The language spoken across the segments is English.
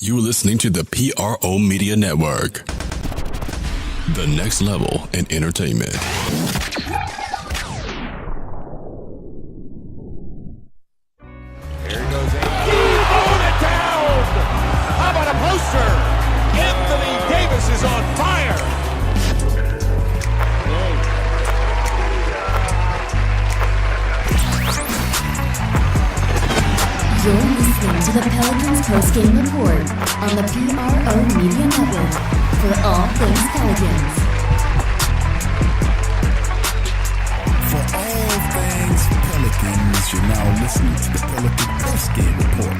You're listening to the PRO Media Network. The next level in entertainment. Here goes AD, throwing it down! How about a poster? Anthony Davis is on fire! You're listening to the Pelicans postgame report on the PRO Media Network for all things Pelicans. For all things Pelicans, you're now listening to the Pelican postgame report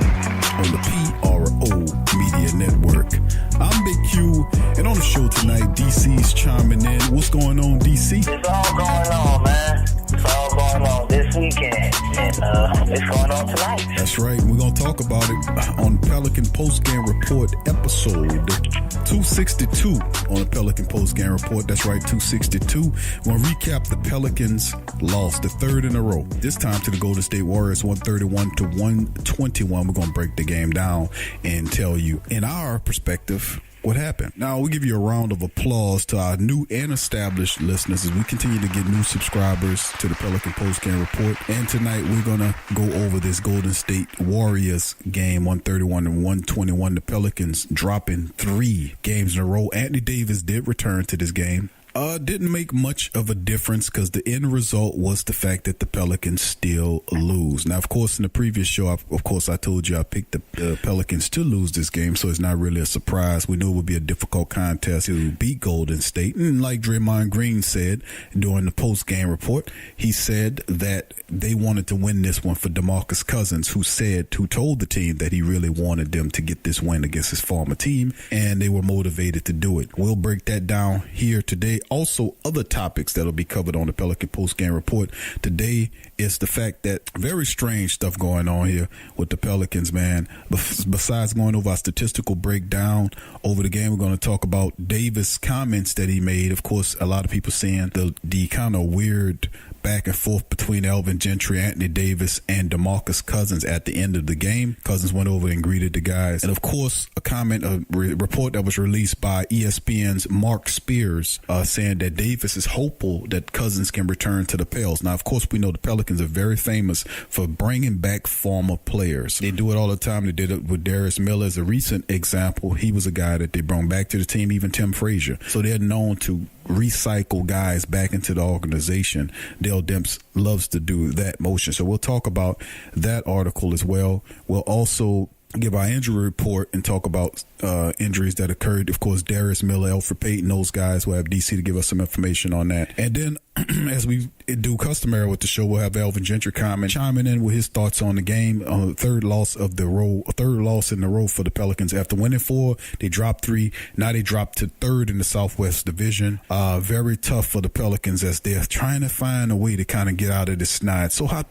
on the PRO Media Network. I'm Big Q, and on the show tonight, DC's chiming in. What's going on, DC? It's all going on, man. It's all going on this weekend, and it's going on tonight. That's right. We're going to talk about it on Pelican Postgame Report episode 262 on the Pelican Postgame Report. That's right, 262. We're going to recap the Pelicans' loss, the third in a row. This time to the Golden State Warriors, 131-121. We're going to break the game down and tell you, in our perspective, what happened. Now, we'll give you a round of applause to our new and established listeners as we continue to get new subscribers to the Pelican Postgame Report. And tonight, we're going to go over this Golden State Warriors game, 131-121. The Pelicans dropping 3 games in a row. Anthony Davis did return to this game. Didn't make much of a difference because the end result was the fact that the Pelicans still lose. Now, of course, in the previous show, I told you I picked the Pelicans to lose this game, so it's not really a surprise. We knew it would be a difficult contest to beat Golden State. And like Draymond Green said during the post-game report, he said that they wanted to win this one for DeMarcus Cousins, who told the team that he really wanted them to get this win against his former team, and they were motivated to do it. We'll break that down here today. Also, other topics that'll be covered on the Pelican Postgame Report today is the fact that very strange stuff going on here with the Pelicans, man. Besides going over our statistical breakdown over the game, we're going to talk about Davis' comments that he made. Of course, a lot of people saying the kind of weird back and forth between Elvin Gentry, Anthony Davis, and DeMarcus Cousins at the end of the game. Cousins went over and greeted the guys. And of course, a report that was released by ESPN's Mark Spears saying that Davis is hopeful that Cousins can return to the Pels. Now, of course, we know the Pelicans are very famous for bringing back former players. They do it all the time. They did it with Darius Miller as a recent example. He was a guy that they brought back to the team, even Tim Frazier. So they're known to recycle guys back into the organization. Dale Demps loves to do that motion. So we'll talk about that article as well. We'll also give our injury report and talk about injuries that occurred. Of course, Darius Miller, Elfrid Payton, those guys. We'll have DC to give us some information on that. And then, as we do customary with the show, we'll have Elvin Gentry chiming in with his thoughts on the game. Third loss in the row for the Pelicans. After winning 4, they dropped 3. Now they dropped to 3rd in the Southwest Division. Very tough for the Pelicans as they're trying to find a way to kind of get out of this snide. So how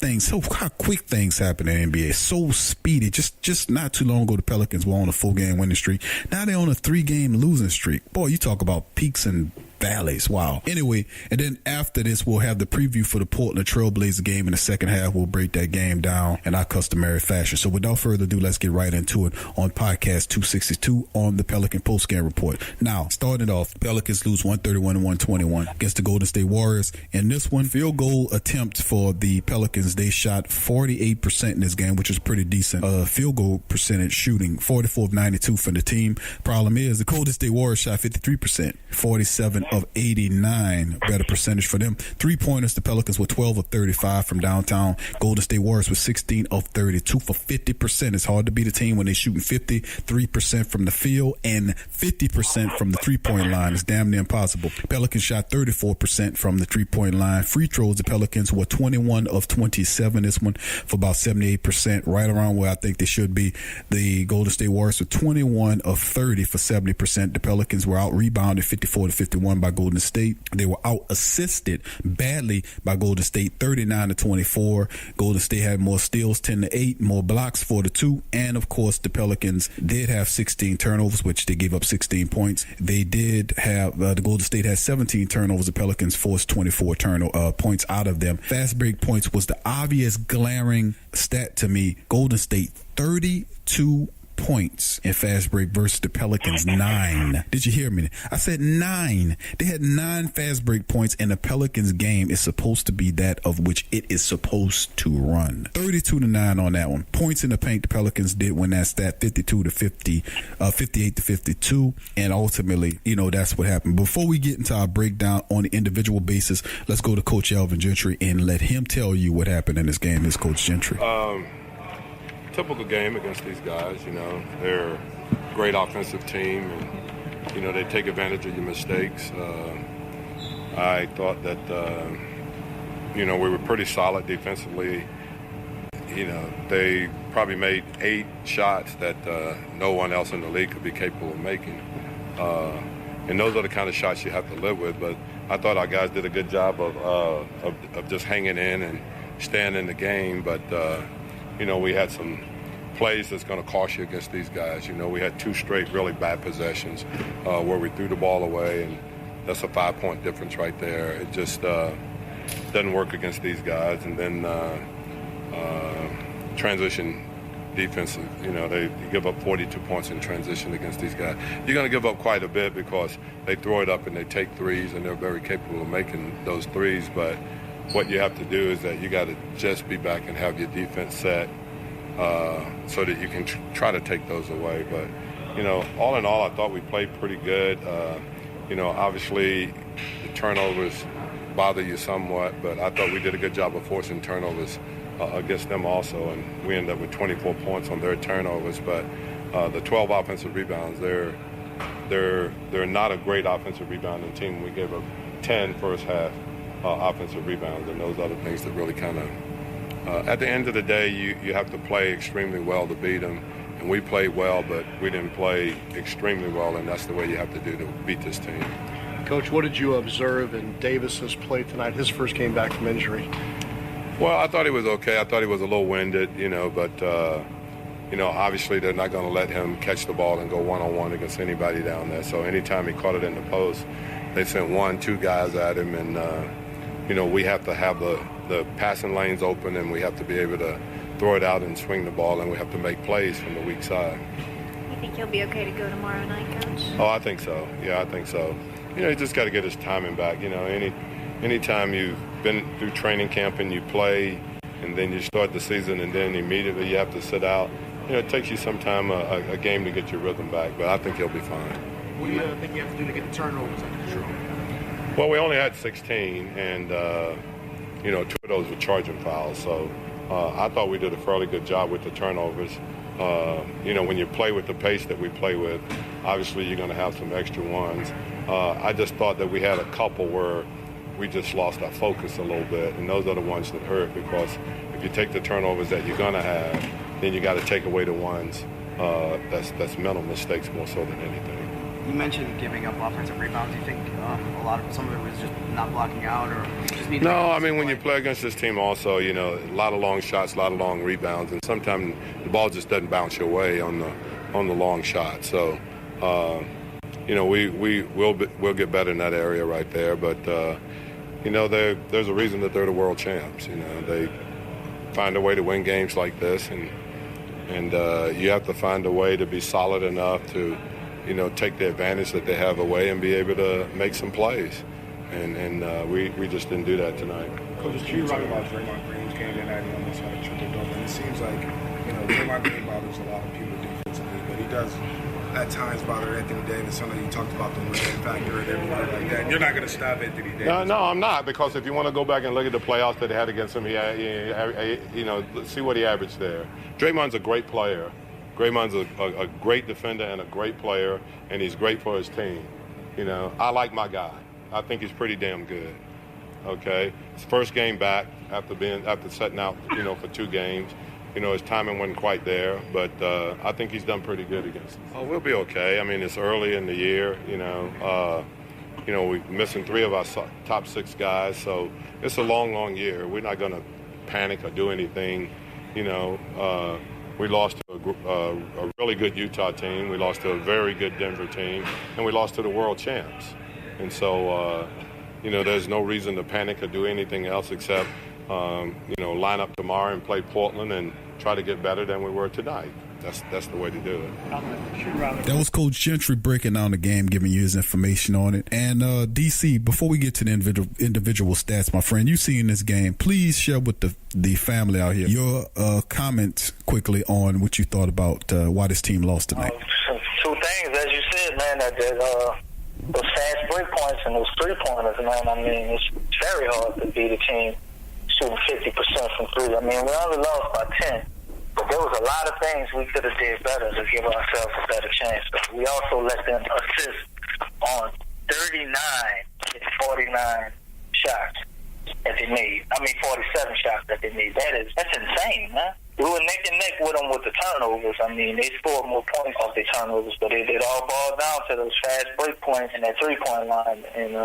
quick things happen in the NBA. So speedy. Just not too long ago, the Pelicans were on a 4-game winning streak. Now they're on a 3-game losing streak. Boy, you talk about peaks and valleys. Wow. Anyway, and then after this, we'll have the preview for the Portland Trailblazer game in the second half. We'll break that game down in our customary fashion. So without further ado, let's get right into it on podcast 262 on the Pelican Postgame Report. Now, starting off, Pelicans lose 131-121 against the Golden State Warriors. In this one, field goal attempt for the Pelicans, they shot 48% in this game, which is pretty decent. Field goal percentage shooting, 44 of 92 for the team. Problem is, the Golden State Warriors shot 53%, 47 of 89, better percentage for them. 3-pointers, the Pelicans were 12 of 35 from downtown. Golden State Warriors were 16 of 32 for 50%. It's hard to beat a team when they're shooting 53% from the field and 50% from the 3-point line. It's damn near impossible. Pelicans shot 34% from the 3-point line. Free throws, the Pelicans were 21 of 27 this one for about 78%, right around where I think they should be. The Golden State Warriors were 21 of 30 for 70%. The Pelicans were out rebounded 54 to 51 by Golden State. They were out assisted badly by Golden State, 39 to 24. Golden State had more steals, 10 to 8, more blocks, 4 to 2. And of course, the Pelicans did have 16 turnovers, which they gave up 16 points. They did have the Golden State had 17 turnovers. The Pelicans forced 24 points out of them. Fast break points was the obvious glaring stat to me. Golden State 32 points in fast break versus the Pelicans 9. Did you hear me? I said 9. They had 9 fast break points, and the Pelicans game is supposed to be that of which it is supposed to run. 32-9 on that one. Points in the paint, the Pelicans did win that stat, 52-50, 58-52, and ultimately, that's what happened. Before we get into our breakdown on the individual basis, let's go to Coach Alvin Gentry and let him tell you what happened in this game. Here's Coach Gentry. Typical game against these guys. They're a great offensive team, and they take advantage of your mistakes. I thought that we were pretty solid defensively. They probably made 8 shots that no one else in the league could be capable of making, and those are the kind of shots you have to live with. But I thought our guys did a good job of just hanging in and staying in the game. But we had some plays that's going to cost you against these guys. We had 2 straight really bad possessions where we threw the ball away, and that's a 5-point difference right there. It just doesn't work against these guys. And then transition defense, they give up 42 points in transition against these guys. You're going to give up quite a bit because they throw it up and they take threes, and they're very capable of making those threes. But what you have to do is that you got to just be back and have your defense set so that you can try to take those away. But, all in all, I thought we played pretty good. Obviously the turnovers bother you somewhat, but I thought we did a good job of forcing turnovers against them also, and we ended up with 24 points on their turnovers. But the 12 offensive rebounds, they're not a great offensive rebounding team. We gave up 10 first half offensive rebounds, and those are the things that really kind of, at the end of the day, you have to play extremely well to beat them. And we played well, but we didn't play extremely well, and that's the way you have to do to beat this team. Coach, what did you observe in Davis's play tonight, his first game back from injury? Well, I thought he was okay. I thought he was a little winded, but, obviously they're not going to let him catch the ball and go one-on-one against anybody down there. So anytime he caught it in the post, they sent 1-2 guys at him, and, we have to have the passing lanes open, and we have to be able to throw it out and swing the ball, and we have to make plays from the weak side. You think he'll be okay to go tomorrow night, Coach? Oh, I think so. Yeah, I think so. He just got to get his timing back. Anytime you've been through training camp and you play, and then you start the season, and then immediately you have to sit out, it takes you some time, a game to get your rhythm back. But I think he'll be fine. What do you think you have to do to get the turnovers under control? Well, we only had 16, and 2 of those were charging fouls. So I thought we did a fairly good job with the turnovers. When you play with the pace that we play with, obviously you're going to have some extra ones. I just thought that we had a couple where we just lost our focus a little bit, and those are the ones that hurt, because if you take the turnovers that you're going to have, then you got to take away the ones that's mental mistakes more so than anything. You mentioned giving up offensive rebounds. Do you think some of it was just not blocking out, or just need to? No, I mean, when you play against this team also, a lot of long shots, a lot of long rebounds, and sometimes the ball just doesn't bounce your way on the long shot. So, we'll get better in that area right there. But there's a reason that they're the world champs. They find a way to win games like this, and you have to find a way to be solid enough to take the advantage that they have away and be able to make some plays. And we just didn't do that tonight. Coach, you talk about Draymond Green's game tonight. He almost had a triple-double. And it seems like, Draymond Green bothers a lot of people defensively, but he does at times bother Anthony Davis. I know you talked about the win factor and everything like that. You're not going to stop Anthony Davis. No, I'm not, because if you want to go back and look at the playoffs that they had against him, see what he averaged there. Draymond's a great player. Draymond's a great defender and a great player, and he's great for his team. I like my guy. I think he's pretty damn good. Okay, his first game back after setting out, for 2 games. His timing wasn't quite there, but I think he's done pretty good against him. Oh, we'll be okay. I mean, it's early in the year. We're missing 3 of our top 6 guys, so it's a long, long year. We're not going to panic or do anything. We lost to a really good Utah team. We lost to a very good Denver team, and we lost to the world champs. And so, there's no reason to panic or do anything else except, line up tomorrow and play Portland and try to get better than we were tonight. that's the way to do it. That was Coach Gentry breaking down the game, giving you his information on it. And DC, before we get to the individual stats, my friend, you seen this game. Please share with the family out here your comments quickly on what you thought about why this team lost tonight. Two things, as you said, man. Those fast break points and those 3-pointers, man. I mean, it's very hard to beat a team shooting 50% from three. I mean, we only lost by 10. But there was a lot of things we could have did better to give ourselves a better chance. But we also let them assist on 39 and 49 shots that they made. 47 shots that they made. That's insane, man. We were neck and neck with them with the turnovers. I mean, they scored more points off their turnovers, but it all boiled down to those fast break points and that 3-point line. And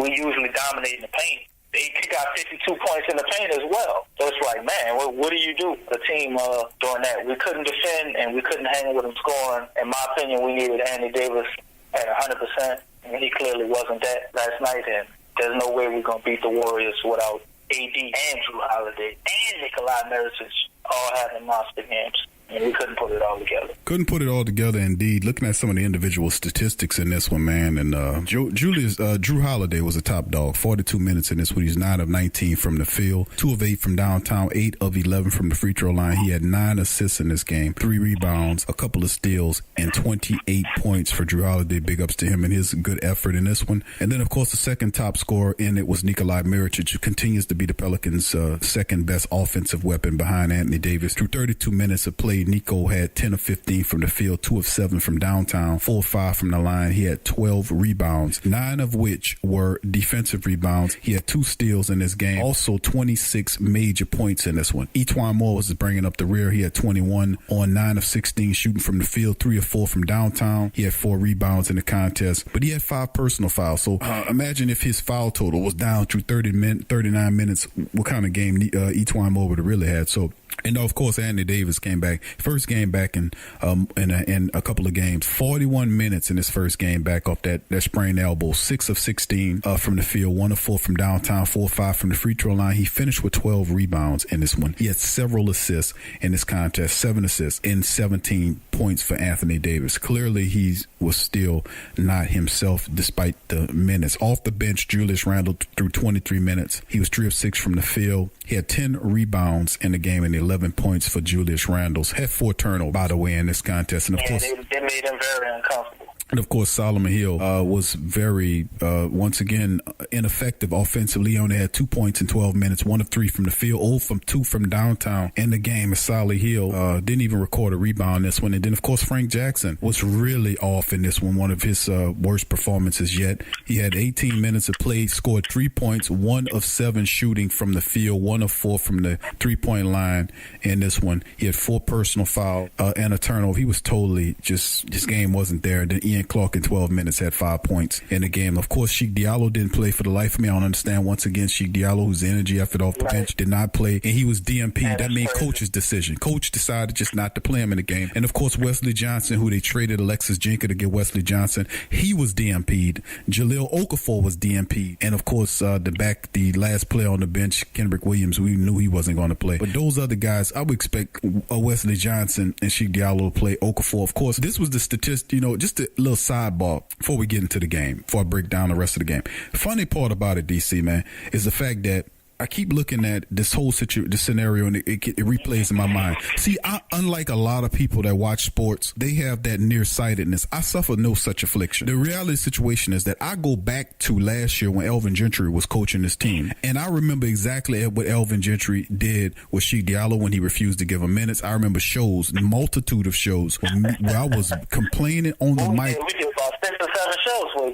we usually dominate in the paint. They got 52 points in the paint as well. So it's like, man, what do you do? The team doing that. We couldn't defend and we couldn't hang with them scoring. In my opinion, we needed Anthony Davis at 100%, and he clearly wasn't that last night. And there's no way we're going to beat the Warriors without AD and Drew Holiday and Nikolai Mirotic all having monster games. And we couldn't put it all together. Couldn't put it all together, indeed. Looking at some of the individual statistics in this one, man, and Drew Holiday was a top dog. 42 minutes in this one. He's 9 of 19 from the field, 2 of 8 from downtown, 8 of 11 from the free throw line. He had 9 assists in this game, 3 rebounds, a couple of steals, and 28 points for Drew Holiday. Big ups to him and his good effort in this one. And then, of course, the second top scorer in it was Nikolai Mirotic, who continues to be the Pelicans' second best offensive weapon behind Anthony Davis. Through 32 minutes of play, Nico had 10 of 15 from the field, 2 of 7 from downtown, 4 of 5 from the line. He had 12 rebounds, 9 of which were defensive rebounds. He had 2 steals in this game, also 26 major points in this one. E'Twaun Moore was bringing up the rear. He had 21 on 9 of 16 shooting from the field, 3 of 4 from downtown. He had 4 rebounds in the contest, but he had 5 personal fouls. So imagine if his foul total was down through 39 minutes, what kind of game E'Twaun Moore would have really had. So, and of course, Anthony Davis came back. First game back in a couple of games. 41 minutes in his first game back off that sprained elbow. 6 of 16 from the field. 1 of 4 from downtown. 4 of 5 from the free throw line. He finished with 12 rebounds in this one. He had several assists in this contest. 7 assists and 17 points for Anthony Davis. Clearly, he was still not himself despite the minutes. Off the bench, Julius Randle through 23 minutes. He was 3 of 6 from the field. He had 10 rebounds in the game and 11 points for Julius Randle. Had 4 turnovers, by the way, in this contest. And of course, they made him very uncomfortable. And of course, Solomon Hill was very, once again, ineffective offensively. He only had 2 points in 12 minutes, 1 of 3 from the field, 0 from 2 from downtown in the game. And Solly Hill didn't even record a rebound in this one. And then, of course, Frank Jackson was really off in this one, one of his worst performances yet. He had 18 minutes of play, scored 3 points, 1 of 7 shooting from the field, 1 of 4 from the 3-point line in this one. He had 4 personal fouls and a turnover. He was totally just, his game wasn't there. And then Ian Clark in 12 minutes had 5 points in the game. Of course, Sheik Diallo didn't play for the life of me. I don't understand. Once again, Sheik Diallo, whose energy effort off the bench, did not play, and he was DMP'd. That made coach's decision. Coach decided just not to play him in the game. And of course, Wesley Johnson, who they traded Alexis Jenker to get Wesley Johnson, he was DMP'd. Jaleel Okafor was DMP'd. And of course, the last player on the bench, Kendrick Williams, we knew he wasn't going to play. But those other guys, I would expect Wesley Johnson and Sheik Diallo to play. Okafor, of course, this was the statistic, just a little sidebar before we get into the game, before I break down the rest of the game. Funny part about it, DC, man, is the fact that I keep looking at this whole this scenario and it replays in my mind. See, unlike a lot of people that watch sports, they have that nearsightedness. I suffer no such affliction. The reality situation is that I go back to last year when Elvin Gentry was coaching this team, and I remember exactly what Elvin Gentry did with Sheik Diallo when he refused to give him minutes. I remember shows, multitude of shows where I was complaining on the mic. We did about 6 or 7 shows where we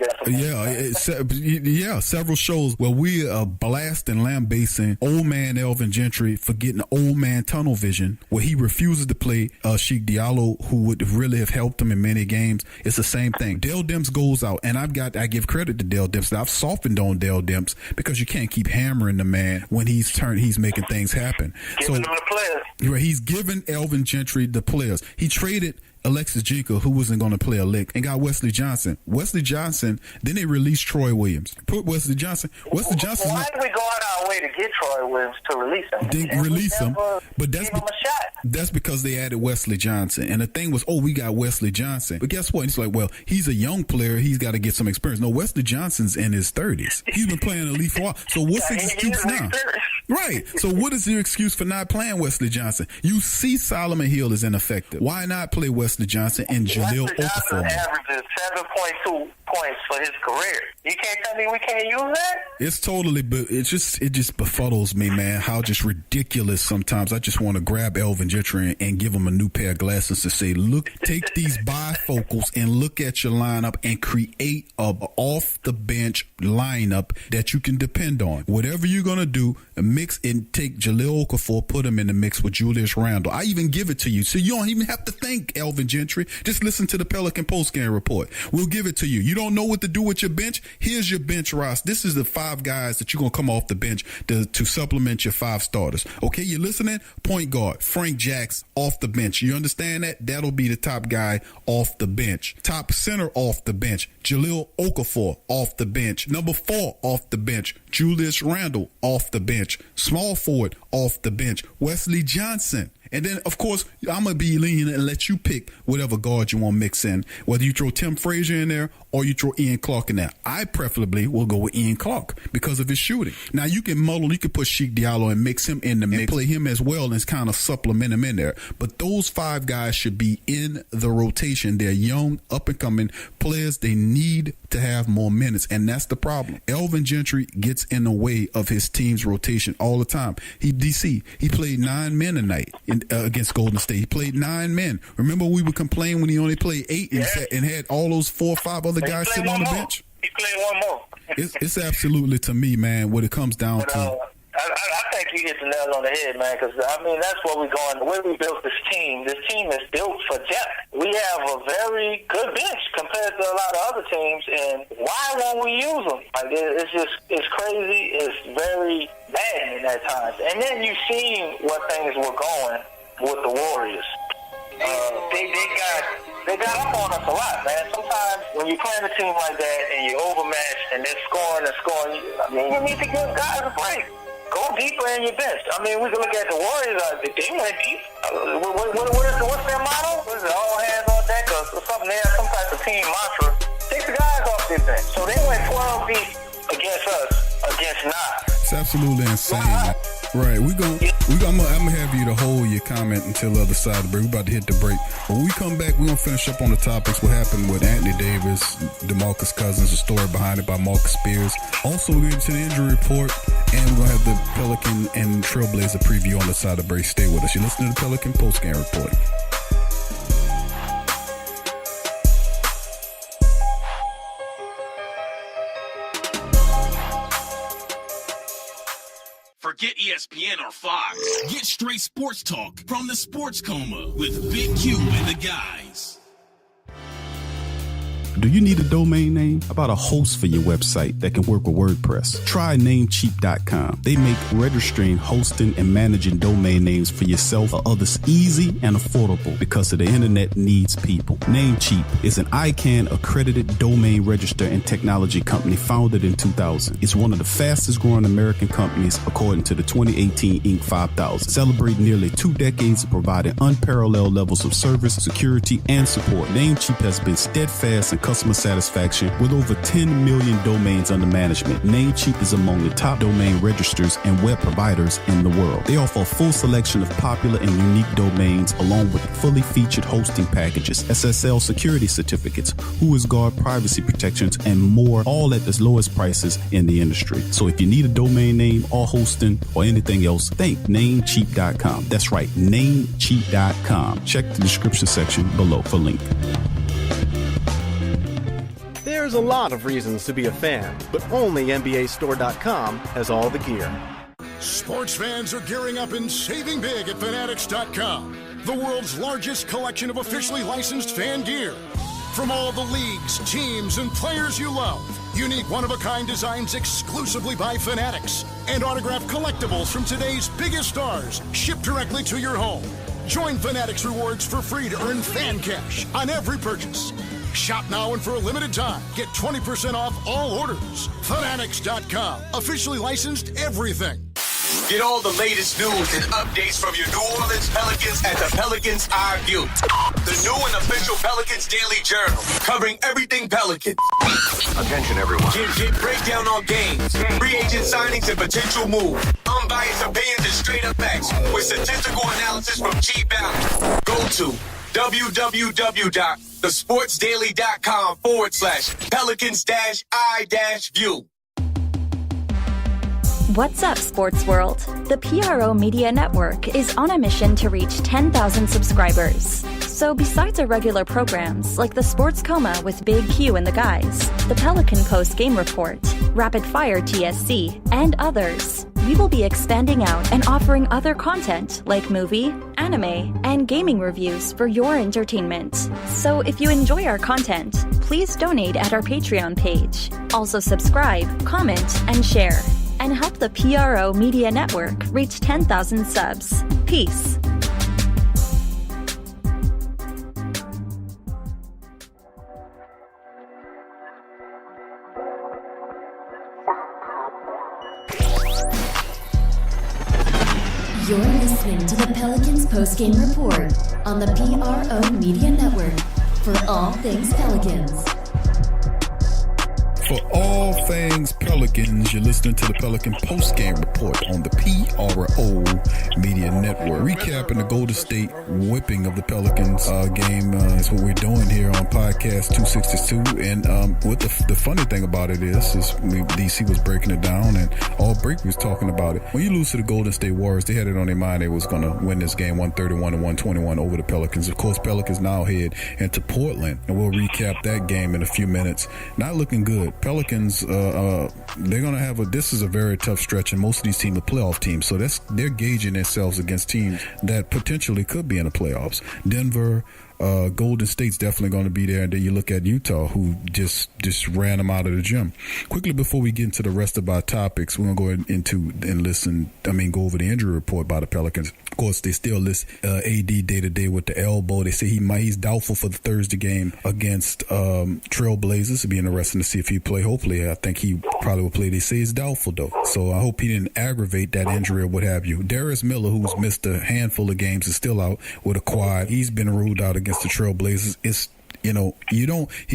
got several shows where we are blasting lambasting old man Elvin Gentry for getting old man tunnel vision, where he refuses to play Sheik Diallo, who would really have helped him in many games. It's the same thing. Dale Demps goes out, and I give credit to Dale Demps. I've softened on Dale Demps because you can't keep hammering the man when he's making things happen. Giving them the players. He's given Elvin Gentry the players. He traded Alexis Jinka, who wasn't going to play a lick, and got Wesley Johnson. Wesley Johnson, then they released Troy Williams. Put Wesley Johnson. Wesley Johnson. Why did we go out our way to get Troy Williams to release him? They release him, but that's because they added Wesley Johnson. And the thing was, we got Wesley Johnson. But guess what? It's like, well, he's a young player. He's got to get some experience. No, Wesley Johnson's in his 30s. He's been playing elite for a while. So what's the excuse now? Right. So what is your excuse for not playing Wesley Johnson? You see Solomon Hill is ineffective. Why not play Wesley Johnson and Jaleel Okafor? Wesley Johnson averages 7.2 points for his career. You can't tell me we can't use that? It's totally, but it just befuddles me, man, how just ridiculous sometimes. I just want to grab Elvin Gentry and give him a new pair of glasses to say, look, take these bifocals and look at your lineup and create a off-the-bench lineup that you can depend on. Whatever you're going to do, mix and take Jaleel Okafor, put him in the mix with Julius Randle. I even give it to you. So you don't even have to think, Elvin Gentry. Just listen to the Pelican postgame report. We'll give it to you. You don't know what to do with your bench? Here's your bench roster. This is the 5 guys that you're going to come off the bench to supplement your 5 starters. Okay, you listening? Point guard, Frank Jackson, off the bench. You understand that? That'll be the top guy off the bench. Top center off the bench, Jaleel Okafor off the bench. Number 4 off the bench, Julius Randle off the bench. Small forward off the bench, Wesley Johnson. And then, of course, I'm going to be lenient and let you pick whatever guard you want to mix in, whether you throw Tim Frazier in there or you throw Ian Clark in there. I preferably will go with Ian Clark because of his shooting. Now, you can put Sheik Diallo and mix him in the mix, and play him as well and kind of supplement him in there. But those 5 guys should be in the rotation. They're young, up-and-coming players. They need to have more minutes, and that's the problem. Elvin Gentry gets in the way of his team's rotation all the time. He played 9 men tonight against Golden State. He played 9 men. Remember we would complain when he only played 8 and had all those 4 or 5 other guys sitting on the bench? He played one more. It's absolutely, to me, man, what it comes down to. I think you hit the nail on the head, man, because, I mean, that's where we're going. The way we built this team is built for depth. We have a very good bench compared to a lot of other teams, and why won't we use them? Like, it's crazy. It's very maddening at times. And then you've seen what things were going with the Warriors. They got up on us a lot, man. Sometimes when you're playing a team like that and you're overmatched and they're scoring, you need to give guys a break. Go deeper in your bench. I mean, we can look at the Warriors. They went deep. What's their motto? Was it all hands on deck or something? They have some type of team mantra. Take the guys off their bench. So they went 12 deep against us, against not. It's absolutely insane. Right, I'm gonna have you to hold your comment until the other side of the break. We're about to hit the break. When we come back, we're gonna finish up on the topics. What happened with Anthony Davis, DeMarcus Cousins, the story behind it by Marcus Spears. Also, we're getting to the injury report, and we're gonna have the Pelican and Trailblazer preview on the side of the break. Stay with us. You're listening to the Pelican postgame report. Forget ESPN or Fox. Get straight sports talk from the Sports Coma with Big Q and the guys. Do you need a domain name? How about a host for your website that can work with WordPress? Try Namecheap.com. They make registering, hosting, and managing domain names for yourself or others easy and affordable because the internet needs people. Namecheap is an ICANN accredited domain register and technology company founded in 2000. It's one of the fastest growing American companies according to the 2018 Inc. 5000, celebrating nearly 2 decades of providing unparalleled levels of service, security, and support. Namecheap has been steadfast in customer satisfaction with over 10 million domains under management. Namecheap is among the top domain registers and web providers in the world. They offer a full selection of popular and unique domains along with fully featured hosting packages, SSL security certificates, WhoisGuard privacy protections, and more, all at the lowest prices in the industry. So if you need a domain name or hosting or anything else, think Namecheap.com. That's right, Namecheap.com. Check the description section below for link. There's a lot of reasons to be a fan, but only NBAStore.com has all the gear. Sports fans are gearing up and saving big at Fanatics.com, the world's largest collection of officially licensed fan gear. From all the leagues, teams, and players you love, unique one-of-a-kind designs exclusively by Fanatics, and autographed collectibles from today's biggest stars shipped directly to your home. Join Fanatics Rewards for free to earn fan cash on every purchase. Shop now and for a limited time, get 20% off all orders. Fanatics.com, officially licensed everything. Get all the latest news and updates from your New Orleans Pelicans at the Pelicans Eye View, the new and official Pelicans Daily Journal, covering everything Pelicans. Attention, everyone. Get breakdown on games, free agent signings, and potential moves. Unbiased opinions and straight up facts with statistical analysis from G Balance. Go to www.thesportsdaily.com/Pelicans-I-View. What's up, sports world? The PRO Media Network is on a mission to reach 10,000 subscribers. So besides our regular programs like the Sports Coma with Big Q and the guys, the Pelican Post Game Report, Rapid Fire TSC, and others, we will be expanding out and offering other content like movie, anime, and gaming reviews for your entertainment. So if you enjoy our content, please donate at our Patreon page. Also subscribe, comment, and share. And help the PRO Media Network reach 10,000 subs. Peace. You're listening to the Pelicans postgame report on the PRO Media Network for all things Pelicans. For all things Pelicans, you're listening to the Pelican postgame report on the PRO Media Network. Recapping the Golden State whipping of the Pelicans game is what we're doing here on podcast 262. And what the funny thing about it is DC was breaking it down, and all break was talking about it. When you lose to the Golden State Warriors, they had it on their mind they was going to win this game 131-121 over the Pelicans. Of course, Pelicans now head into Portland, and we'll recap that game in a few minutes. Not looking good. Pelicans, they're going to have this is a very tough stretch, and most of these teams are playoff teams, so they're gauging themselves against teams that potentially could be in the playoffs. Denver, Golden State's definitely going to be there, and then you look at Utah, who just ran them out of the gym. Quickly before we get into the rest of our topics, we're going to go go over the injury report by the Pelicans. Of course, they still list AD day-to-day with the elbow. They say he's doubtful for the Thursday game against Trailblazers. It'll be interesting to see if he play. Hopefully, I think he probably will play. They say he's doubtful, though. So I hope he didn't aggravate that injury or what have you. Darius Miller, who's missed a handful of games, is still out with a quad. He's been ruled out against the Trailblazers.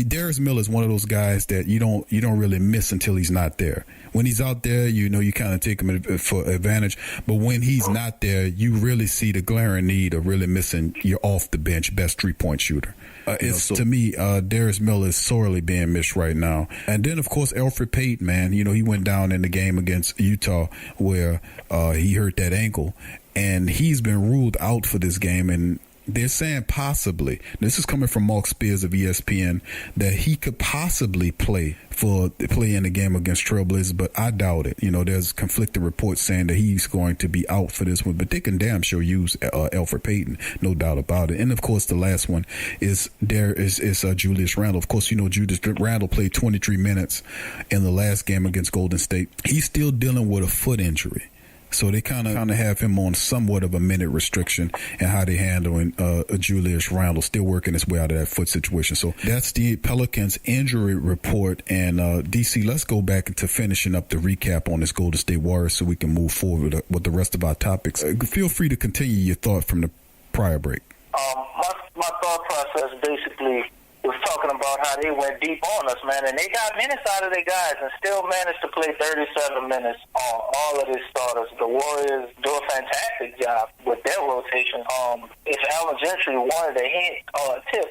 Darius Miller is one of those guys that you don't really miss until he's not there. When he's out there, you kind of take him for advantage. But when he's not there, you really see the glaring need of really missing your off the bench best 3-point shooter. To me, Darius Miller is sorely being missed right now. And then, of course, Elfrid Payton, man, he went down in the game against Utah where he hurt that ankle, and he's been ruled out for this game. And they're saying possibly, this is coming from Mark Spears of ESPN, that he could possibly play in the game against Trailblazers, but I doubt it. There's conflicting reports saying that he's going to be out for this one, but they can damn sure use Elfrid Payton, no doubt about it. And of course, the last one is Julius Randle. Of course, Julius Randle played 23 minutes in the last game against Golden State. He's still dealing with a foot injury. So they kind of have him on somewhat of a minute restriction and how they handling Julius Randle, still working his way out of that foot situation. So that's the Pelicans injury report. And DC, let's go back into finishing up the recap on this Golden State Warriors so we can move forward with the rest of our topics. Feel free to continue your thought from the prior break. My thought process basically was talking about how they went deep on us, man, and they got minutes out of their guys and still managed to play 37 minutes on all of their starters. The Warriors do a fantastic job with their rotation. If Allen Gentry wanted a hint or a tip,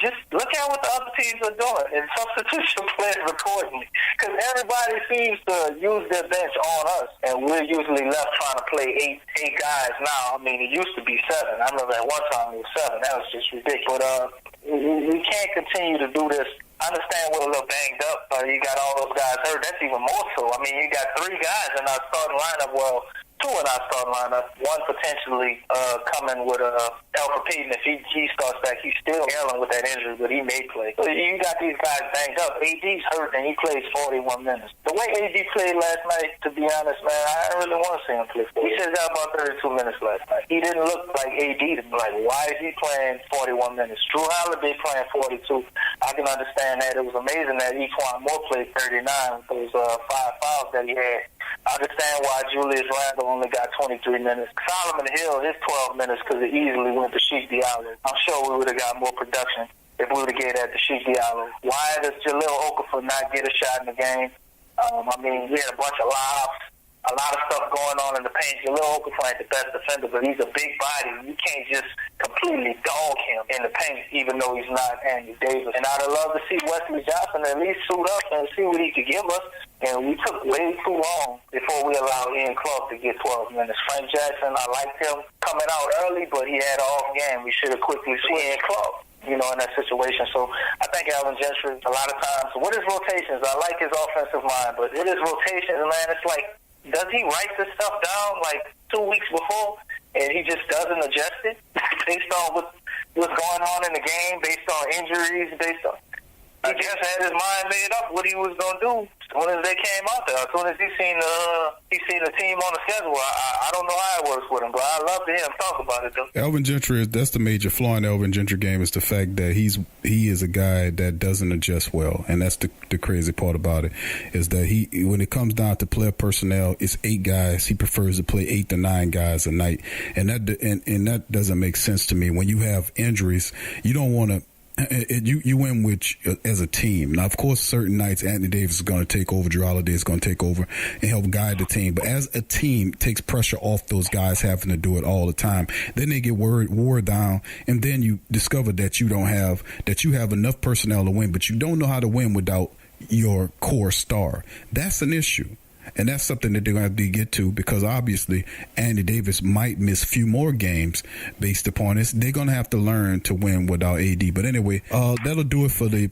just look at what the other teams are doing and substitution players accordingly, because everybody seems to use their bench on us, and we're usually left trying to play eight guys now. It used to be 7. I remember at one time it was 7. That was just ridiculous. But we can't continue to do this. I understand we're a little banged up. You got all those guys hurt. That's even more so. You got 3 guys in our starting lineup. Well, two in our starting lineup. One potentially coming with Alfred Payton. If he starts back, he's still dealing with that injury, but he may play. So you got these guys banged up. AD's hurt, and he plays 41 minutes. The way AD played last night, to be honest, man, I didn't really want to see him play. He just got about 32 minutes last night. He didn't look like AD to be like, why is he playing 41 minutes? Drew Holiday playing 42. I can understand that. It was amazing that Equan Moore played 39 with those 5 fouls that he had. I understand why Julius Randle only got 23 minutes. Solomon Hill, his 12 minutes, because it easily went to Sheik Diallo. I'm sure we would have got more production if we would have gave that to Sheik Diallo. Why does Jaleel Okafor not get a shot in the game? I mean, we had a bunch of lobs, a lot of stuff going on in the paint. Jaleel Okafor ain't the best defender, but he's a big body. You can't just completely dog him in the paint, even though he's not Andy Davis. And I'd have loved to see Wesley Johnson at least suit up and see what he could give us. And we took way too long before we allowed Ian Clark to get 12 minutes. Frank Jackson, I liked him coming out early, but he had an off game. We should have quickly seen Ian Clark, in that situation. So I think Alvin Gentry, a lot of times, with his rotations, I like his offensive mind, but with his rotations, man, it's like, does he write this stuff down like 2 weeks before and he just doesn't adjust it based on what's going on in the game, based on injuries, based on... He just had his mind made up what he was going to do as soon as they came out there. As soon as he seen the team on the schedule. I don't know how it works with him, but I love to hear him talk about it, though. Elvin Gentry, that's the major flaw in the Elvin Gentry game, is the fact that he is a guy that doesn't adjust well. And that's the crazy part about it, is that when it comes down to player personnel, it's 8 guys. He prefers to play 8 to 9 guys a night. And that doesn't make sense to me. When you have injuries, you don't want to... You win as a team. Now, of course, certain nights Anthony Davis is going to take over, Drew Holiday is going to take over and help guide the team. But as a team, it takes pressure off those guys having to do it all the time. Then they get wore down, and then you discover that you have enough personnel to win, but you don't know how to win without your core star. That's an issue. And that's something that they're going to have to get to, because obviously Andy Davis might miss a few more games based upon this. They're going to have to learn to win without AD. But anyway, that'll do it for the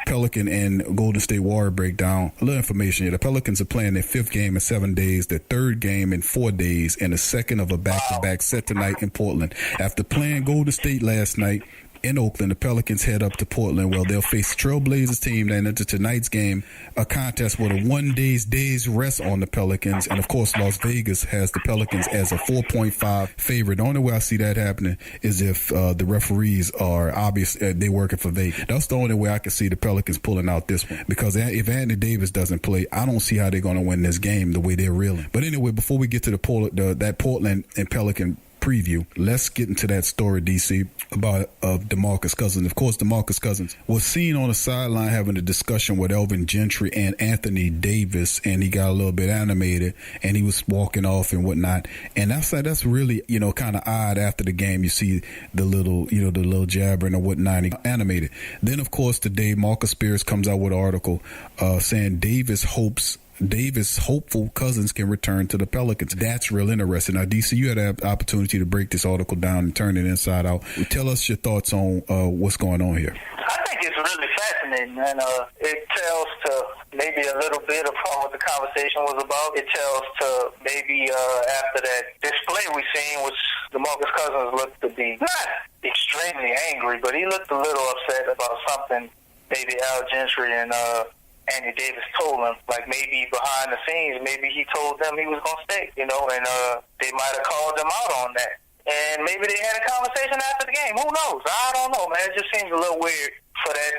Pelican and Golden State Warrior breakdown. A little information here. The Pelicans are playing their 5th game in 7 days, their 3rd game in 4 days, and the second of a back-to-back set tonight in Portland. After playing Golden State last night in Oakland, the Pelicans head up to Portland. Well, they'll face Trailblazers team that into tonight's game, a contest with a 1 day's rest on the Pelicans. And, of course, Las Vegas has the Pelicans as a 4.5 favorite. The only way I see that happening is if the referees are they're working for Vegas. That's the only way I can see the Pelicans pulling out this one. Because if Anthony Davis doesn't play, I don't see how they're going to win this game the way they're reeling. But anyway, before we get to that Portland and Pelican preview, let's get into that story, DC, about DeMarcus Cousins. Of course, DeMarcus Cousins was seen on the sideline having a discussion with Elvin Gentry and Anthony Davis, and he got a little bit animated, and he was walking off and whatnot. And that's really, kind of odd. After the game, you see the little jabbering or whatnot, he animated. Then, of course, today, Marcus Spears comes out with an article saying Davis hopeful Cousins can return to the Pelicans. That's real interesting. Now, DC, you had an opportunity to break this article down and turn it inside out. Tell us your thoughts on what's going on here. I think it's really fascinating, and it tells to maybe a little bit of what the conversation was about. It tells to maybe after that display we seen, which DeMarcus Cousins looked to be not extremely angry, but he looked a little upset about something maybe Al Gentry and Andy Davis told him, like maybe behind the scenes, maybe he told them he was going to stay, and they might have called them out on that. And maybe they had a conversation after the game. Who knows? I don't know, man. It just seems a little weird for that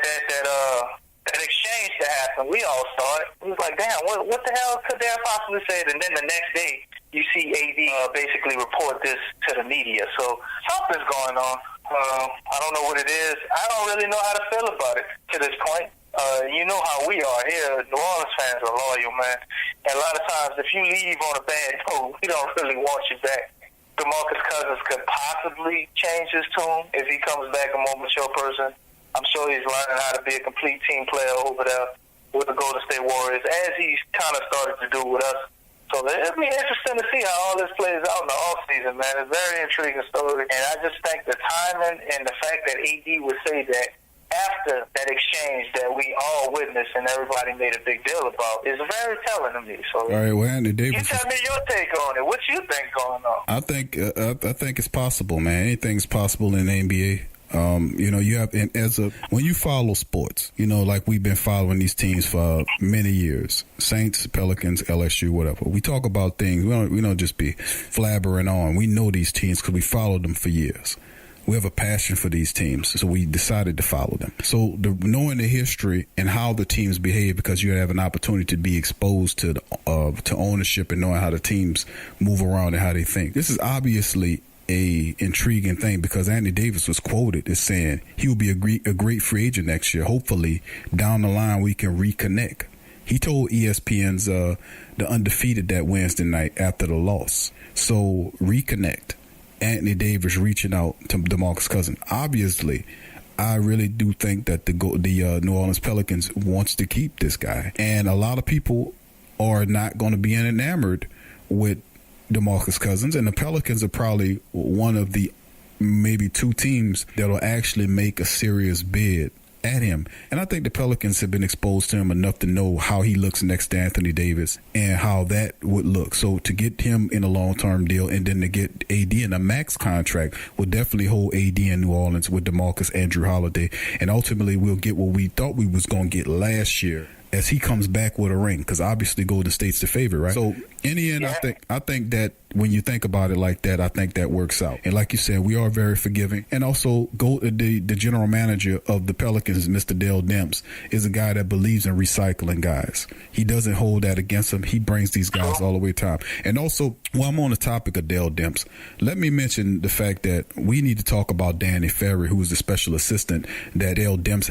exchange to happen. We all saw it. It was like, damn, what the hell could they have possibly said? And then the next day, you see AD basically report this to the media. So something's going on. I don't know what it is. I don't really know how to feel about it to this point. You know how we are here. New Orleans fans are loyal, man. And a lot of times, if you leave on a bad note, we don't really want you back. DeMarcus Cousins could possibly change his tune if he comes back a more mature person. I'm sure he's learning how to be a complete team player over there with the Golden State Warriors, as he's kind of started to do with us. So it'll be interesting to see how all this plays out in the offseason, man. It's a very intriguing story. And I just think the timing and the fact that AD would say that after that exchange that we all witnessed and everybody made a big deal about is very telling to me. So, all right, well, Anthony Davis. You tell me your take on it. What you think going on? I think it's possible, man. Anything's possible in the NBA. You have, and when you follow sports, like we've been following these teams for many years, Saints, Pelicans, LSU, whatever. We talk about things. We don't just be flabbering on. We know these teams because we followed them for years. We have a passion for these teams, so we decided to follow them. So knowing the history and how the teams behave, because you have an opportunity to be exposed to ownership and knowing how the teams move around and how they think. This is obviously a intriguing thing, because Anthony Davis was quoted as saying he will be a great free agent next year. Hopefully, down the line we can reconnect. He told ESPN's the Undefeated that Wednesday night after the loss. So reconnect. Anthony Davis reaching out to DeMarcus Cousins. Obviously, I really do think that the New Orleans Pelicans wants to keep this guy, and a lot of people are not going to be enamored with DeMarcus Cousins, and the Pelicans are probably one of the maybe two teams that will actually make a serious bid at him. And I think the Pelicans have been exposed to him enough to know how he looks next to Anthony Davis and how that would look. So to get him in a long-term deal and then to get AD in a max contract will definitely hold AD in New Orleans with DeMarcus and Drew Holiday. And ultimately we'll get what we thought we was going to get last year as he comes back with a ring, because obviously Golden State's the favorite, right? So in the end, I think that when you think about it like that, I think that works out. And like you said, we are very forgiving. And also, the general manager of the Pelicans, Mr. Dell Demps, is a guy that believes in recycling guys. He doesn't hold that against him. He brings these guys all the way to time. And also, while I'm on the topic of Dell Demps, let me mention the fact that we need to talk about Danny Ferry, who was the special assistant that Dell Demps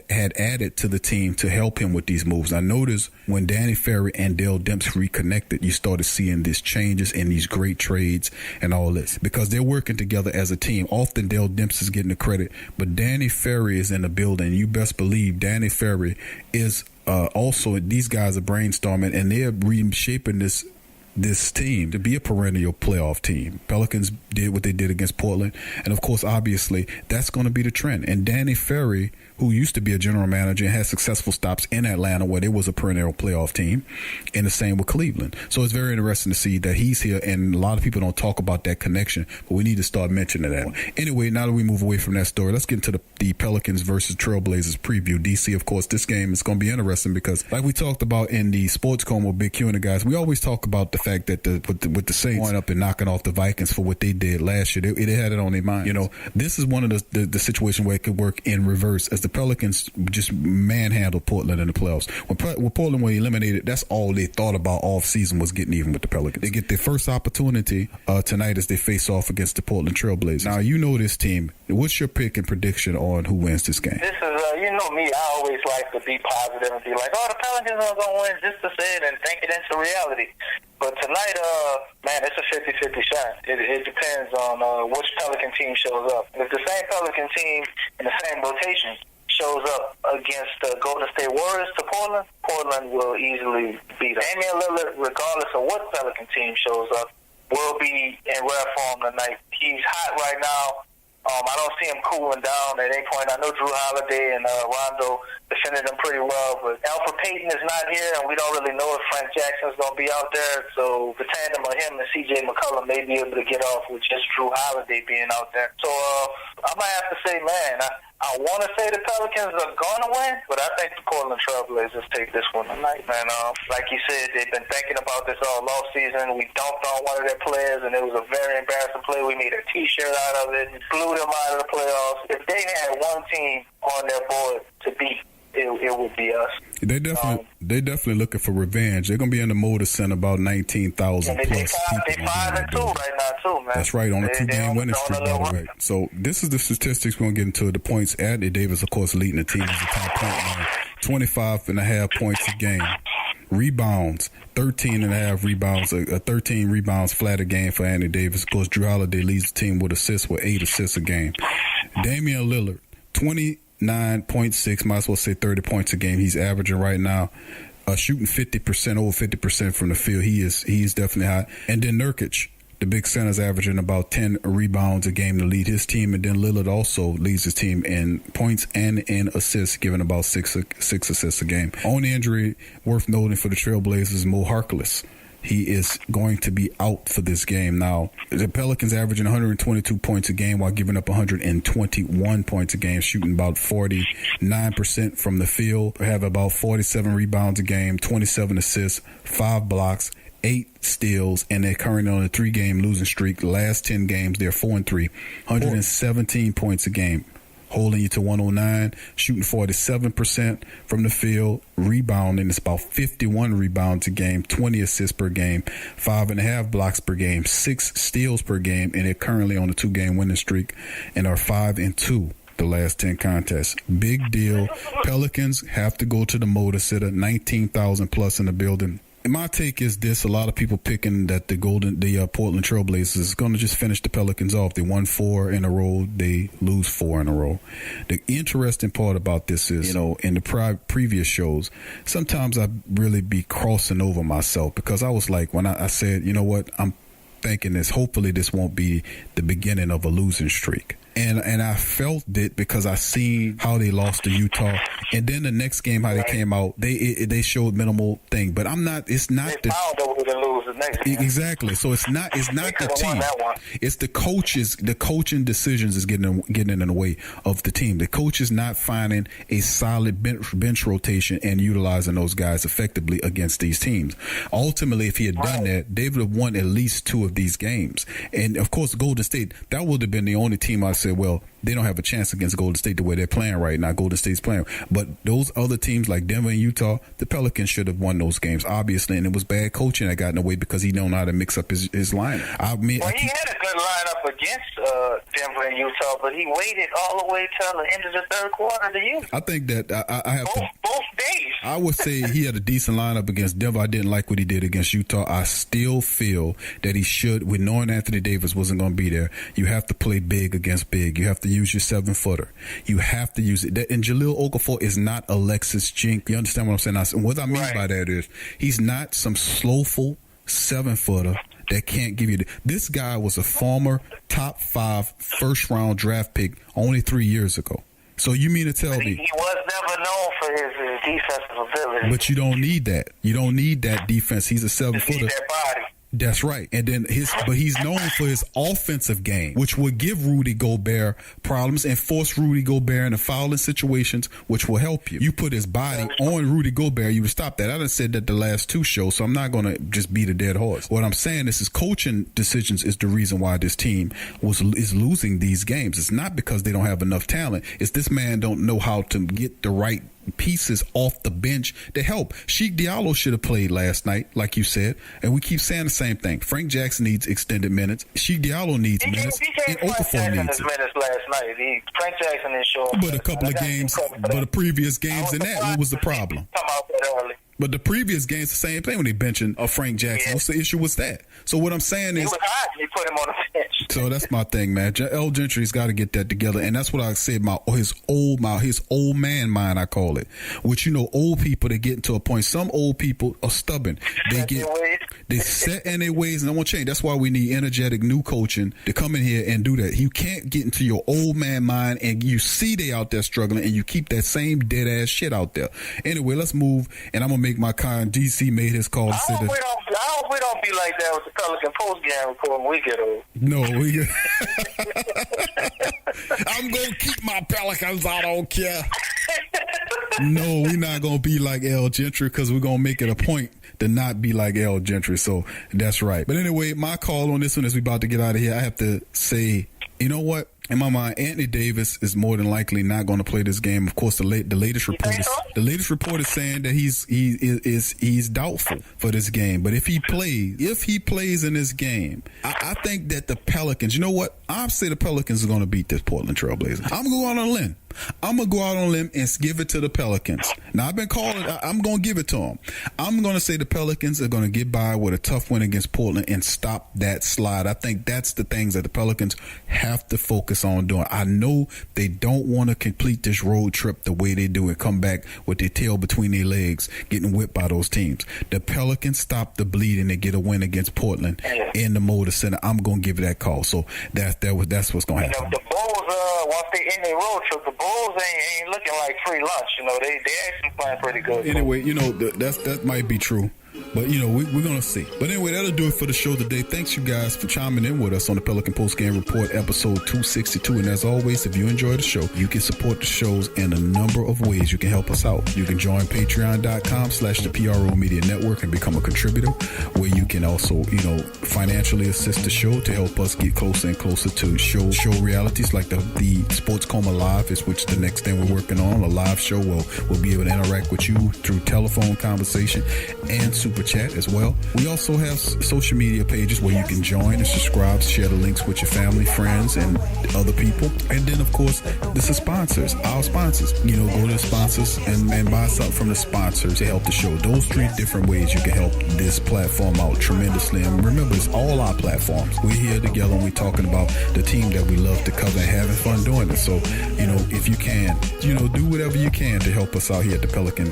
had added to the team to help him with these moves. I noticed when Danny Ferry and Dell Demps reconnected, you started seeing these changes and these great trades and all this, because they're working together as a team. Often Dell Demps is getting the credit, but Danny Ferry is in the building. You best believe Danny Ferry is also, these guys are brainstorming and they're reshaping this team to be a perennial playoff team. Pelicans did what they did against Portland, and of course, obviously, that's going to be the trend. And Danny Ferry, who used to be a general manager and had successful stops in Atlanta where there was a perennial playoff team, and the same with Cleveland. So it's very interesting to see that he's here, and a lot of people don't talk about that connection, but we need to start mentioning that. Anyway, now that we move away from that story, let's get into the Pelicans versus Trailblazers preview. DC, of course, this game is going to be interesting because, like we talked about in the Sports Coma with Big Q and the guys, we always talk about the fact that with the Saints going up and knocking off the Vikings for what they did last year, they had it on their mind. This is one of the situation where it could work in reverse, as the Pelicans just manhandled Portland in the playoffs. When Portland were eliminated, that's all they thought about all season was getting even with the Pelicans. They get their first opportunity tonight as they face off against the Portland Trailblazers. Now, you know this team. What's your pick and prediction on who wins this game? This is, you know me, I always like to be positive and be like, oh, the Pelicans are going to win, just to say it and think it into reality. But tonight, man, it's a 50-50 shot. It depends on which Pelican team shows up. If the same Pelican team in the same rotation shows up against the Golden State Warriors to Portland, Portland will easily beat them. Damian Lillard, regardless of what Pelican team shows up, will be in rare form tonight. He's hot right now. I don't see him cooling down at any point. I know Drew Holiday and Rondo defended him pretty well, but Alfred Payton is not here, and we don't really know if Frank Jackson's going to be out there. So the tandem of him and C.J. McCollum may be able to get off with just Drew Holiday being out there. So I might have to say, man, I want to say the Pelicans are going to win, but I think the Portland Trailblazers take this one tonight. And like you said, they've been thinking about this all offseason. We dumped on one of their players, and it was a very embarrassing play. We made a T-shirt out of it, blew them out of the playoffs. If they had one team on their board to beat, it would be us. They definitely looking for revenge. They're going to be in the Moda Center about 19,000 plus people. They 5-2 right now too, man. That's right, on a 2-game winning streak, by the way. So this is the statistics we're going to get into. The points. Anthony Davis, of course, leading the team as the top point man. 25.5 points a game. Rebounds, 13.5 rebounds, 13 rebounds flat a game for Anthony Davis. Of course, Drew Holiday leads the team with assists, with 8 assists a game. Damian Lillard, 29.6, might as well say 30 points a game. He's averaging right now, shooting 50%, over 50% from the field. He is definitely hot. And then Nurkic, The big center's averaging about 10 rebounds a game to lead his team, and then Lillard also leads his team in points and in assists, giving about six assists a game. Only injury worth noting for the Trailblazers is Mo Harkless. He is going to be out for this game. Now, the Pelicans averaging 122 points a game while giving up 121 points a game, shooting about 49% from the field, have about 47 rebounds a game, 27 assists, 5 blocks, 8 steals, and they're currently on a 3-game losing streak. The last 10 games, they're 4-3, 117 points a game, holding you to 109, shooting 47% from the field, rebounding. It's about 51 rebounds a game, 20 assists per game, 5.5 blocks per game, 6 steals per game, and they're currently on a 2-game winning streak and are 5-2 the last 10 contests. Big deal. Pelicans have to go to the Motor City, 19,000 plus in the building. My take is this: a lot of people picking that the Portland Trailblazers is going to just finish the Pelicans off. They won 4 in a row, they lose 4 in a row. The interesting part about this is, in the previous shows, sometimes I really be crossing over myself, because I was like, when I said, you know what, I'm thinking this, hopefully this won't be the beginning of a losing streak. And I felt it because I seen how they lost to Utah, and then the next game how they came out, they showed minimal thing. But I'm not. It's not they found that we're gonna lose the next game. Exactly. So it's not the team. It's the coaches. The coaching decisions is getting in the way of the team. The coach is not finding a solid bench rotation and utilizing those guys effectively against these teams. Ultimately, if he had done that, they would have won at least 2 of these games. And of course, Golden State, that would have been the only team I said, well, they don't have a chance against Golden State the way they're playing right now. Golden State's playing. But those other teams like Denver and Utah, the Pelicans should have won those games, obviously. And it was bad coaching that got in the way because he don't know how to mix up his lineup. He had a good lineup against Denver and Utah, but he waited all the way till the end of the third quarter to use it. I think that I have both days. I would say he had a decent lineup against Denver. I didn't like what he did against Utah. I still feel that he should, with knowing Anthony Davis wasn't going to be there, you have to play big against big. You have to use your 7-footer. You have to use it. And Jahlil Okafor is not Alexis Jink. You understand what I'm saying? And what I mean by that is he's not some slowful 7-footer that can't give you this guy was a former top 5 first-round draft pick only 3 years ago. So you mean to tell me he was never known for his defensive ability? But you don't need that. You don't need that defense. He's a 7-footer. That body. That's right. And then but he's known for his offensive game, which will give Rudy Gobert problems and force Rudy Gobert into fouling situations, which will help you. You put his body on Rudy Gobert, you would stop that. I done said that the last 2 shows, so I'm not going to just beat a dead horse. What I'm saying is his coaching decisions is the reason why this team is losing these games. It's not because they don't have enough talent. It's this man don't know how to get the right pieces off the bench to help. Sheik Diallo should have played last night, like you said, and we keep saying the same thing. Frank Jackson needs extended minutes. Sheik Diallo needs minutes, and Okafor needs it. Minutes last night. Frank Jackson didn't show up. But a couple of games, but the previous games in that, what was the problem? Come out that early. But the previous games, the same thing when they benching Frank Jackson. What's the issue with that? So what I'm saying is, he was hot. He put him on the bench. So that's my thing, man. L. Gentry's got to get that together, and that's what I said. His old man mind, I call it. Which old people, they get into a point. Some old people are stubborn. They set in their ways and they won't change. That's why we need energetic new coaching to come in here and do that. You can't get into your old man mind and you see they out there struggling and you keep that same dead ass shit out there. Anyway, let's move, and I'm gonna make my kind. DC made his call. I hope we don't be like that with the Pelican postgame report when we get old. No, I'm gonna keep my Pelicans. I don't care. No, we're not gonna be like L. Gentry because we're gonna make it a point to not be like L. Gentry. So that's right. But anyway, my call on this one as we about to get out of here, I have to say, you know what? In my mind, Anthony Davis is more than likely not going to play this game. Of course, the latest report is saying that he's doubtful for this game. But if he plays in this game, I think that the Pelicans. You know what? I say the Pelicans are going to beat this Portland Trailblazers. I'm going to go out on a limb. I'm going to go out on a limb and give it to the Pelicans. Now, I've been calling, I'm going to give it to them. I'm going to say the Pelicans are going to get by with a tough win against Portland and stop that slide. I think that's the things that the Pelicans have to focus on doing. I know they don't want to complete this road trip the way they do and come back with their tail between their legs, getting whipped by those teams. The Pelicans stop the bleeding and get a win against Portland in the Motor Center. I'm going to give it that call. So that's what's going to happen. The Bulls, once they end their road trip, the Bulls ain't looking like free lunch. They actually playing pretty good. Anyway, that might be true. But, we're going to see. But anyway, that'll do it for the show today. Thanks, you guys, for chiming in with us on the Pelican Postgame Report, episode 262. And as always, if you enjoy the show, you can support the shows in a number of ways. You can help us out. You can join patreon.com/the PRO Media Network and become a contributor, where you can also, financially assist the show to help us get closer and closer to show realities like the Sports Coma Live, which the next thing we're working on, a live show where we'll be able to interact with you through telephone conversation and super chat as well. We also have social media pages where you can join and subscribe, share the links with your family, friends, and other people. And then, of course, this is sponsors, our sponsors. Go to the sponsors and buy something from the sponsors to help the show. Those 3 different ways you can help this platform out tremendously. And remember, it's all our platforms. We're here together and we're talking about the team that we love to cover and having fun doing it. So, if you can, do whatever you can to help us out here at the Pelican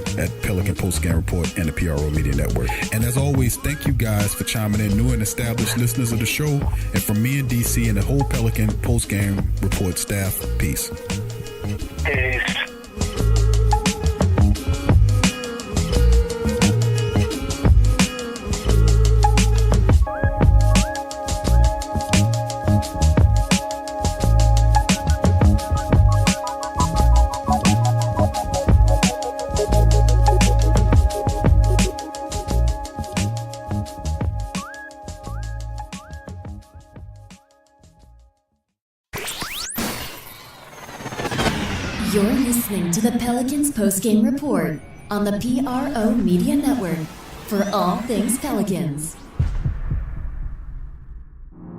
Postgame Report and the PRO Media Network. And as always, thank you guys for chiming in, new and established listeners of the show. And from me and DC and the whole Pelican Postgame Report staff, peace. Peace. You're listening to the Pelicans Postgame Report on the PRO Media Network for all things Pelicans.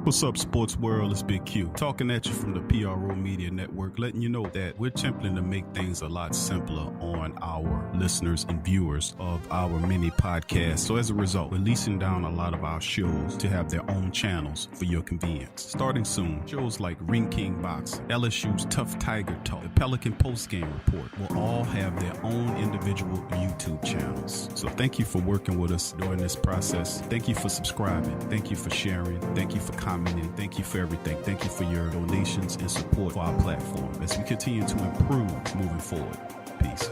What's up, sports world? It's Big Q talking at you from the PRO Media Network, letting you know that we're attempting to make things a lot simpler on our listeners and viewers of our mini podcast. So as a result, we're leasing down a lot of our shows to have their own channels for your convenience. Starting soon, shows like Ring King Box, LSU's Tough Tiger Talk, the Pelican Postgame Report will all have their own individual YouTube channels. So thank you for working with us during this process. Thank you for subscribing. Thank you for sharing. Thank you for commenting. Thank you for everything. Thank you for your donations and support for our platform as we continue to improve moving forward. Peace.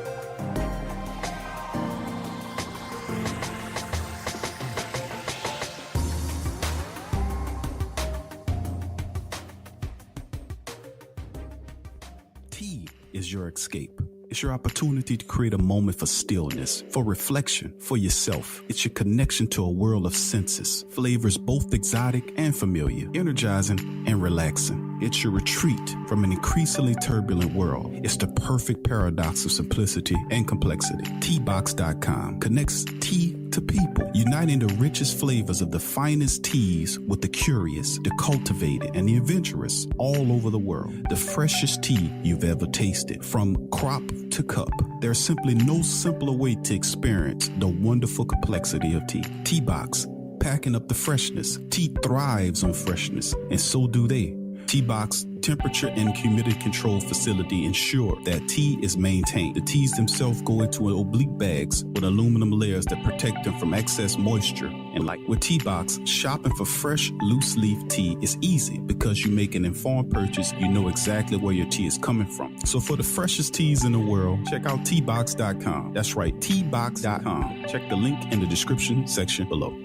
Tea is your escape. It's your opportunity to create a moment for stillness, for reflection, for yourself. It's your connection to a world of senses, flavors both exotic and familiar, energizing and relaxing. It's your retreat from an increasingly turbulent world. It's the perfect paradox of simplicity and complexity. Teabox.com connects tea to people, uniting the richest flavors of the finest teas with the curious, the cultivated, and the adventurous all over the world. The freshest tea you've ever tasted, from crop to cup. There's simply no simpler way to experience the wonderful complexity of tea. Teabox, packing up the freshness. Tea thrives on freshness, and so do they. Teabox temperature and humidity control facility ensure that tea is maintained. The teas themselves go into oblique bags with aluminum layers that protect them from excess moisture and light. With Teabox, shopping for fresh, loose leaf tea is easy because you make an informed purchase. You know exactly where your tea is coming from. So for the freshest teas in the world, check out Teabox.com. That's right, Teabox.com. Check the link in the description section below.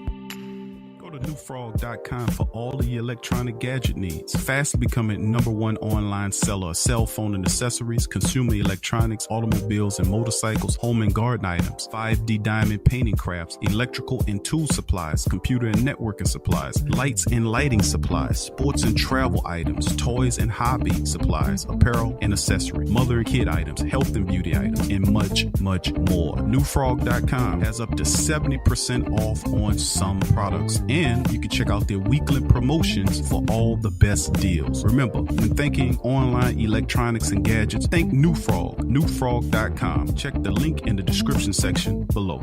NewFrog.com for all of your electronic gadget needs. Fast becoming #1 online seller of cell phone and accessories, consumer electronics, automobiles and motorcycles, home and garden items, 5D diamond painting crafts, electrical and tool supplies, computer and networking supplies, lights and lighting supplies, sports and travel items, toys and hobby supplies, apparel and accessory, mother and kid items, health and beauty items, and much, much more. NewFrog.com has up to 70% off on some products. And and you can check out their weekly promotions for all the best deals. Remember, when thinking online electronics and gadgets, think New Frog, newfrog.com. Check the link in the description section below.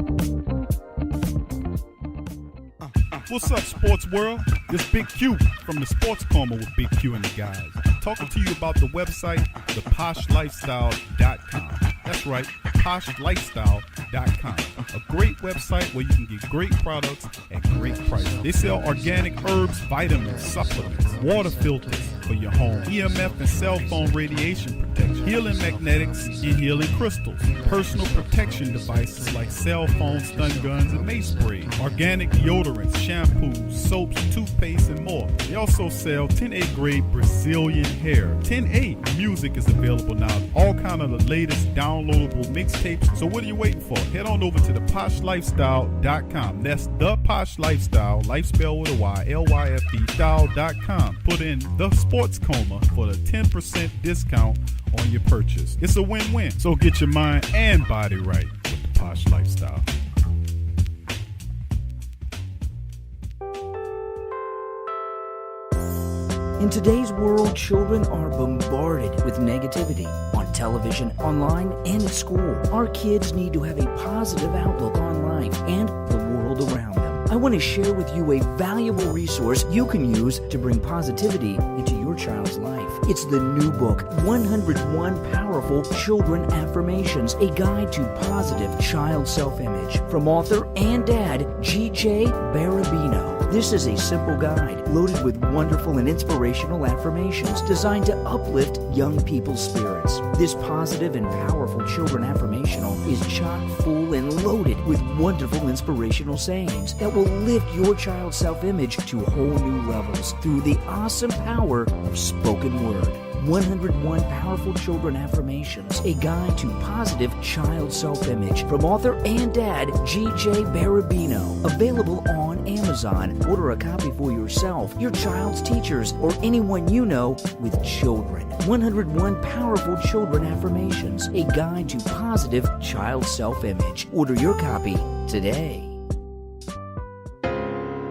What's up, sports world? This Big Q from the Sports Coma with Big Q and the guys. Talking to you about the website, theposhlifestyle.com. That's right, poshlifestyle.com. A great website where you can get great products at great prices. They sell organic herbs, vitamins, supplements, water filters for your home, EMF and cell phone radiation protection, healing magnetics and healing crystals, personal protection devices like cell phones, stun guns, and mace sprays, organic deodorants, shampoos, soaps, toothpaste, and more. They also sell 10A grade Brazilian hair. 10A music is available now. All kind of the latest downloadable mixtapes. So what are you waiting for? Head on over to theposhlifestyle.com. That's the Posh Lifestyle, life spelled with a Y, LYFE, style.com. Put in the Sports Coma for the 10% discount on your purchase. It's a win-win. So get your mind and body right with the Posh Lifestyle. In today's world, children are bombarded with negativity on television, online, and at school. Our kids need to have a positive outlook on life and the world around them. I want to share with you a valuable resource you can use to bring positivity into your child's life. It's the new book, 101 Powerful Children Affirmations, a guide to positive child self-image, from author and dad, G.J. Barabino. This is a simple guide loaded with wonderful and inspirational affirmations designed to uplift young people's spirits. This positive and powerful children affirmational is chock full and loaded with wonderful inspirational sayings that will lift your child's self-image to whole new levels through the awesome power of spoken word. 101 Powerful Children Affirmations, a guide to positive child self-image, from author and dad, G.J. Barabino. Available on Amazon. Order a copy for yourself, your child's teachers, or anyone you know with children. 101 Powerful Children Affirmations, a guide to positive child self-image. Order your copy today.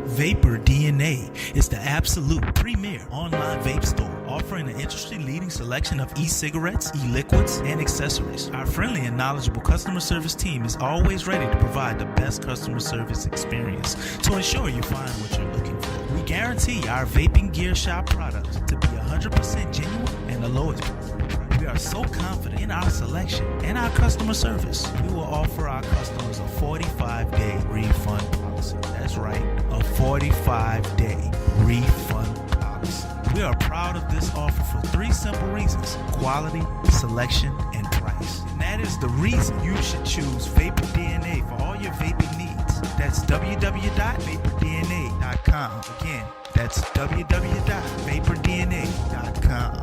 Vapor DNA is the absolute premier online vape store, offering an industry-leading selection of e-cigarettes, e-liquids, and accessories. Our friendly and knowledgeable customer service team is always ready to provide the best customer service experience to ensure you find what you're looking for. We guarantee our vaping gear shop products to be 100% genuine and the lowest price. We are so confident in our selection and our customer service. We will offer our customers a 45-day refund policy. That's right, a 45-day refund policy. We are proud of this offer for 3 simple reasons: quality, selection, and price. And that is the reason you should choose Vapor DNA for all your vaping needs. That's www.vapordna.com. Again, that's www.vapordna.com.